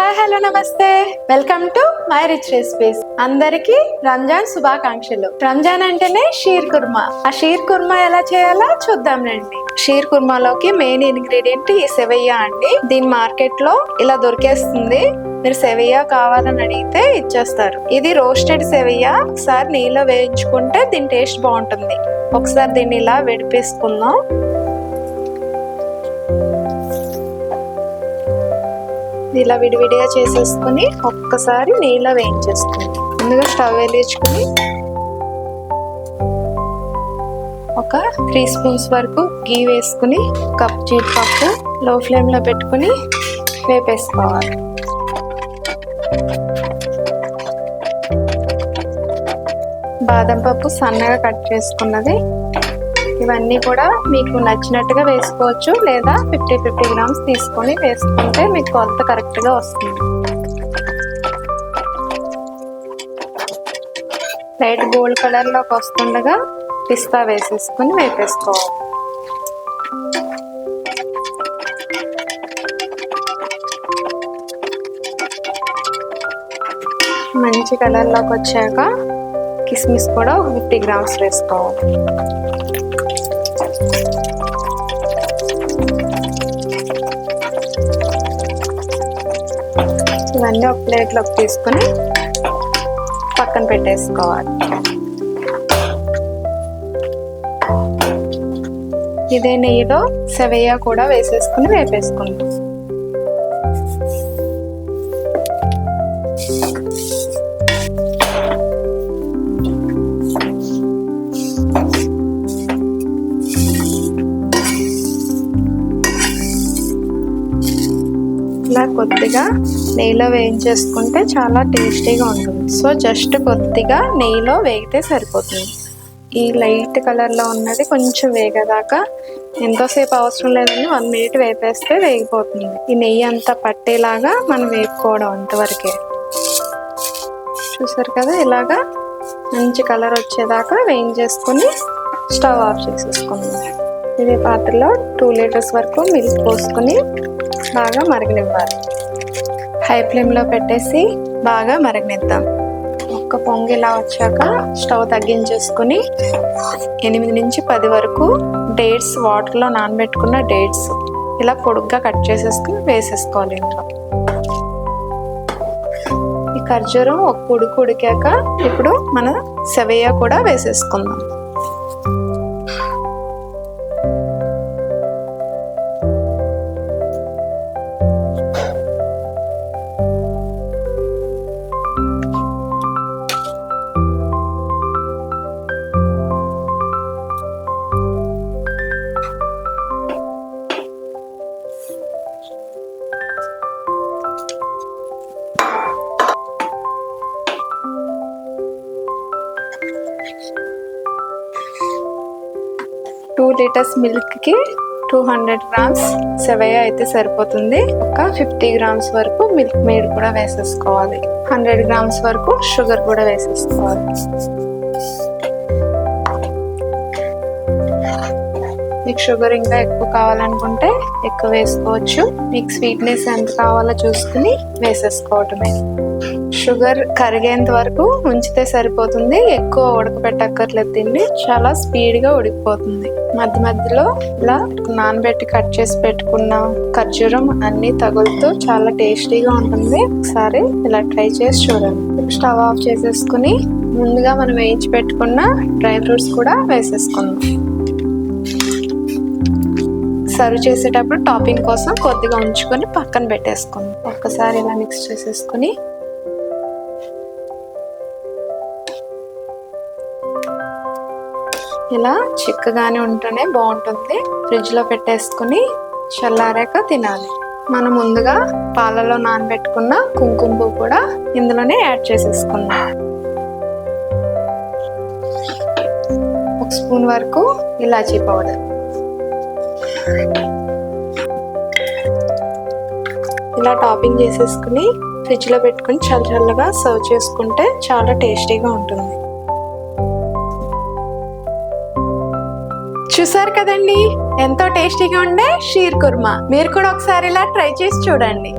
Hi hello నమస్తే, welcome to my rich recipes. అందరికి రంజాన్ శుభాకాంక్షలు. రంజాన్ అంటేనే షీర్ కుర్మా. ఆ షీర్ కుర్మా ఎలా చేయాలో చూద్దాం రండి. షీర్ కుర్మాలోకి మెయిన్ ఇంగ్రీడియంట్ ఈ సెవయ్య అండి. దీని మార్కెట్ లో ఇలా దొరికేస్తుంది. మీరు సెవయ్య కావాలని అడిగితే ఇచ్చేస్తారు. ఇది రోస్టెడ్ సెవయ్య. ఒకసారి నీళ్ళలో వేయించుకుంటే దీని టేస్ట్ బాగుంటుంది. ఒకసారి దీన్ని ఇలా విడిపేసుకుందాం. ఇలా విడివిడిగా చేసేసుకుని ఒక్కసారి నీళ్ళ వేయించేసుకుని ముందుగా స్టవ్ వెలిగించుకుని ఒక 3 స్పూన్స్ వరకు గీ వేసుకుని కప్ జీడిపప్పు లో ఫ్లేమ్ లో పెట్టుకుని వేపేసుకోవాలి. బాదం పప్పు సన్నగా కట్ చేసుకున్నది. ఇవన్నీ కూడా మీకు నచ్చినట్టుగా వేసుకోవచ్చు, లేదా 50 గ్రామ్స్ తీసుకొని వేసుకుంటే మీకు కొలత కరెక్ట్గా వస్తుంది. లైట్ గోల్డ్ కలర్లోకి వస్తుండగా పిస్తా వేసేసుకొని వేపేసుకోవాలి. మంచి కలర్లోకి వచ్చాక కిస్మిస్ కూడా 50 గ్రామ్స్ వేసుకోవాలి. ఇవన్నీ ఒక ప్లేట్లోకి తీసుకుని పక్కన పెట్టేసుకోవాలి. ఇదే నెయ్యిలో సెవయ్య కూడా వేసేసుకుని వేపేసుకుంటాం. ఇలా కొద్దిగా నెయ్యిలో వేయించేసుకుంటే చాలా టేస్టీగా ఉంటుంది. సో జస్ట్ కొద్దిగా నెయ్యిలో వేగితే సరిపోతుంది. ఈ లైట్ కలర్లో ఉన్నది కొంచెం వేగేదాకా ఎంతోసేపు అవసరం లేదని 1 మినిట్ వేపేస్తే వేగిపోతుంది. ఈ నెయ్యి అంతా పట్టేలాగా మనం వేపుకోవడం అంతవరకే. చూసారు కదా, ఇలాగా మంచి కలర్ వచ్చేదాకా వేయించేసుకుని స్టవ్ ఆఫ్ చేసేసుకుందాం. ఇదే పాత్రలో 2 లీటర్స్ వరకు మిల్క్ పోసుకుని బాగా మరగనివ్వాలి. హై ఫ్లేమ్లో పెట్టేసి బాగా మరగనిద్దాం. ఒక్క పొంగి ఇలా వచ్చాక స్టవ్ తగ్గించేసుకుని 8 నుంచి 10 వరకు డేట్స్, వాటర్లో నానబెట్టుకున్న డేట్స్ ఇలా పొడుగ్గా కట్ చేసేసుకుని వేసేసుకోవాలి. ఇంట్లో ఈ ఖర్జూరం ఒక ఉడికాక ఇప్పుడు మన సెవయ్య కూడా వేసేసుకుందాం. టూ లీటర్స్ మిల్క్కి 200 గ్రామ్స్ సెవయ్య అయితే సరిపోతుంది. ఒక 50 గ్రామ్స్ వరకు మిల్క్ మేడ్ కూడా వేసేసుకోవాలి. 100 గ్రామ్స్ వరకు షుగర్ కూడా వేసేసుకోవాలి. మీకు షుగర్ ఇంకా ఎక్కువ కావాలనుకుంటే ఎక్కువ వేసుకోవచ్చు. మీకు స్వీట్నెస్ ఎంత కావాలో చూసుకుని వేసేసుకోవటమే. షుగర్ కరిగేంత వరకు ఉంచితే సరిపోతుంది. ఎక్కువ ఉడకబెట్టక్కర్లేదు. దీన్ని చాలా స్పీడ్గా ఉడికిపోతుంది. మధ్య మధ్యలో ఇలా నానబెట్టి కట్ చేసి పెట్టుకున్న ఖర్జూరం అన్ని తగులుతూ చాలా టేస్టీగా ఉంటుంది. ఒకసారి ఇలా ట్రై చేసి చూడండి. స్టవ్ ఆఫ్ చేసేసుకుని ముందుగా మనం వేయించి పెట్టుకున్న డ్రై ఫ్రూట్స్ కూడా వేసేసుకుందాం. సర్వ్ చేసేటప్పుడు టాపింగ్ కోసం కొద్దిగా ఉంచుకొని పక్కన పెట్టేసుకుందాం. ఒక్కసారి ఇలా మిక్స్ చేసేసుకుని ఇలా చిక్కగానే ఉంటేనే బాగుంటుంది. ఫ్రిడ్జ్లో పెట్టేసుకుని చల్లారాక తినాలి. మనం ముందుగా పాలలో నానబెట్టుకున్న కుంకుమ పువ్వు కూడా ఇందులోనే యాడ్ చేసేసుకుందాం. 1 స్పూన్ వరకు ఇలాచీ పౌడర్. ఇలా టాపింగ్ చేసేసుకుని ఫ్రిడ్జ్లో పెట్టుకుని చల్లగా సర్వ్ చేసుకుంటే చాలా టేస్టీగా ఉంటుంది. చూసారు కదండి, ఎంతో టేస్టీగా ఉండే షీర్ కుర్మా. మీరు కూడా ఒకసారి ఇలా ట్రై చేసి చూడండి.